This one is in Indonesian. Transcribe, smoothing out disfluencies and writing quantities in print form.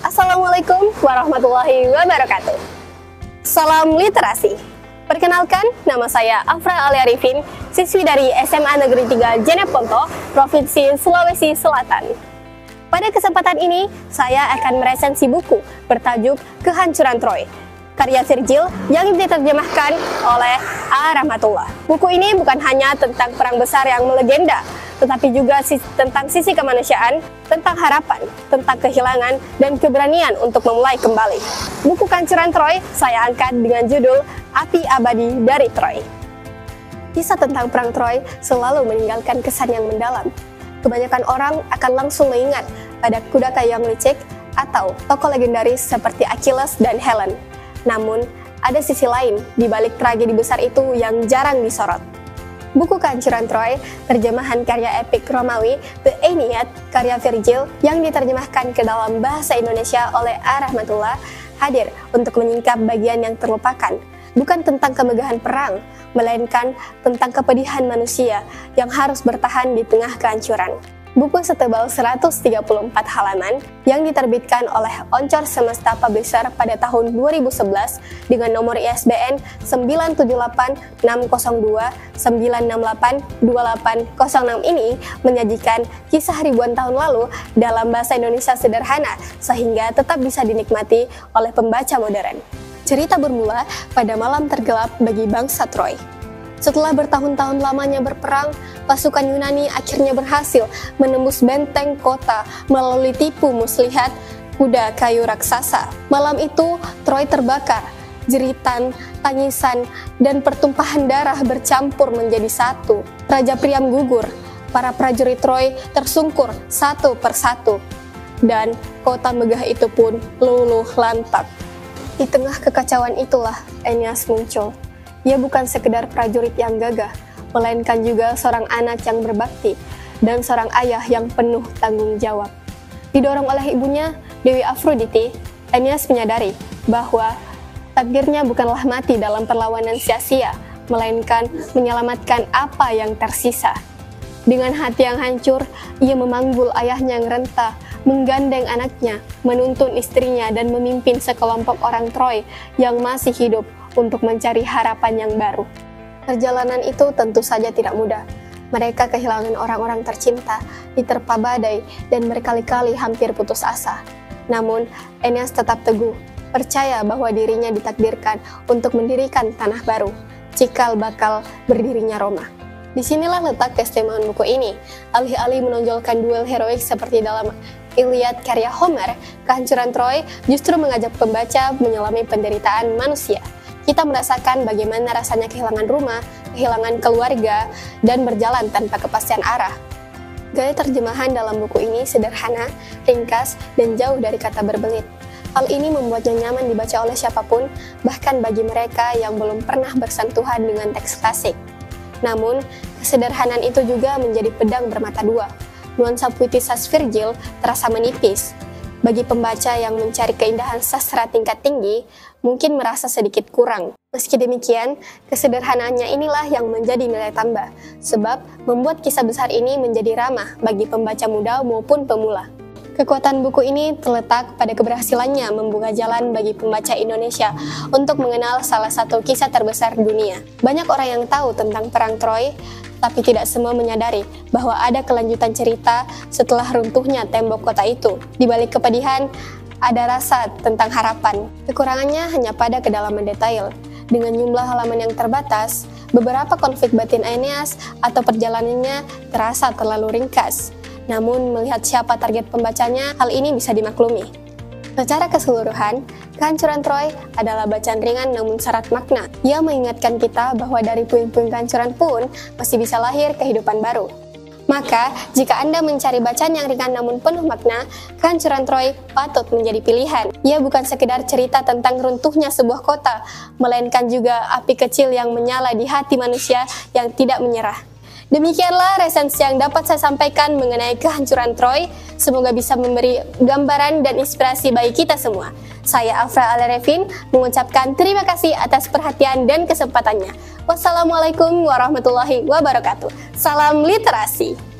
Assalamualaikum warahmatullahi wabarakatuh. Salam literasi. Perkenalkan, nama saya Afra Ali Arifin, siswi dari SMA Negeri 3 Jeneponto, Provinsi Sulawesi Selatan. Pada kesempatan ini, saya akan meresensi buku bertajuk Kehancuran Troy, karya Virgil yang diterjemahkan oleh A. Rahmatullah. Buku ini bukan hanya tentang perang besar yang melegenda, tetapi juga tentang sisi kemanusiaan, tentang harapan, tentang kehilangan, dan keberanian untuk memulai kembali. Buku Kehancuran Troy saya angkat dengan judul Api Abadi dari Troy. Kisah tentang perang Troy selalu meninggalkan kesan yang mendalam. Kebanyakan orang akan langsung mengingat pada kuda kayu yang licik atau tokoh legendaris seperti Achilles dan Helen. Namun, ada sisi lain di balik tragedi besar itu yang jarang disorot. Buku Kehancuran Troy, terjemahan karya epik Romawi The Aeneid, karya Virgil yang diterjemahkan ke dalam bahasa Indonesia oleh A. Rahmatullah, hadir untuk menyingkap bagian yang terlupakan. Bukan tentang kemegahan perang, melainkan tentang kepedihan manusia yang harus bertahan di tengah kehancuran. Buku setebal 134 halaman yang diterbitkan oleh Oncor Semesta Publisher pada tahun 2011 dengan nomor ISBN 978-602-968-2806 ini menyajikan kisah ribuan tahun lalu dalam bahasa Indonesia sederhana sehingga tetap bisa dinikmati oleh pembaca modern. Cerita bermula pada malam tergelap bagi bangsa Troy. Setelah bertahun-tahun lamanya berperang, pasukan Yunani akhirnya berhasil menembus benteng kota melalui tipu muslihat kuda kayu raksasa. Malam itu, Troy terbakar. Jeritan, tangisan, dan pertumpahan darah bercampur menjadi satu. Raja Priam gugur, para prajurit Troy tersungkur satu persatu, dan kota megah itu pun luluh lantak. Di tengah kekacauan itulah Aeneas muncul. Ia bukan sekedar prajurit yang gagah, melainkan juga seorang anak yang berbakti dan seorang ayah yang penuh tanggung jawab. Didorong oleh ibunya, Dewi Aphrodite, Aeneas menyadari bahwa takdirnya bukanlah mati dalam perlawanan sia-sia, melainkan menyelamatkan apa yang tersisa. Dengan hati yang hancur, ia memanggul ayahnya yang renta, menggandeng anaknya, menuntun istrinya, dan memimpin sekelompok orang Troy yang masih hidup untuk mencari harapan yang baru. Perjalanan itu tentu saja tidak mudah. Mereka kehilangan orang-orang tercinta, diterpa badai, dan berkali-kali hampir putus asa. Namun, Aeneas tetap teguh, percaya bahwa dirinya ditakdirkan untuk mendirikan tanah baru, cikal bakal berdirinya Roma. Disinilah letak keistimewaan buku ini. Alih-alih menonjolkan duel heroik seperti dalam Iliad karya Homer, Kehancuran Troy justru mengajak pembaca menyelami penderitaan manusia. Kita merasakan bagaimana rasanya kehilangan rumah, kehilangan keluarga, dan berjalan tanpa kepastian arah. Gaya terjemahan dalam buku ini sederhana, ringkas, dan jauh dari kata berbelit. Hal ini membuatnya nyaman dibaca oleh siapapun, bahkan bagi mereka yang belum pernah bersentuhan dengan teks klasik. Namun, kesederhanaan itu juga menjadi pedang bermata dua. Nuansa puitis Virgil terasa menipis. Bagi pembaca yang mencari keindahan sastra tingkat tinggi, mungkin merasa sedikit kurang. Meski demikian, kesederhanaannya inilah yang menjadi nilai tambah, sebab membuat kisah besar ini menjadi ramah bagi pembaca muda maupun pemula. Kekuatan buku ini terletak pada keberhasilannya membuka jalan bagi pembaca Indonesia untuk mengenal salah satu kisah terbesar dunia. Banyak orang yang tahu tentang Perang Troy, tapi tidak semua menyadari bahwa ada kelanjutan cerita setelah runtuhnya tembok kota itu. Di balik kepedihan, ada rasa tentang harapan. Kekurangannya hanya pada kedalaman detail. Dengan jumlah halaman yang terbatas, beberapa konflik batin Aeneas atau perjalanannya terasa terlalu ringkas. Namun, melihat siapa target pembacanya, hal ini bisa dimaklumi. Secara keseluruhan, Kehancuran Troy adalah bacaan ringan namun syarat makna. Ia mengingatkan kita bahwa dari puing-puing kehancuran pun masih bisa lahir kehidupan baru. Maka, jika Anda mencari bacaan yang ringan namun penuh makna, Kehancuran Troy patut menjadi pilihan. Ia bukan sekedar cerita tentang runtuhnya sebuah kota, melainkan juga api kecil yang menyala di hati manusia yang tidak menyerah. Demikianlah resensi yang dapat saya sampaikan mengenai Kehancuran Troy. Semoga bisa memberi gambaran dan inspirasi bagi kita semua. Saya Afra Ali Arifin mengucapkan terima kasih atas perhatian dan kesempatannya. Wassalamualaikum warahmatullahi wabarakatuh. Salam literasi.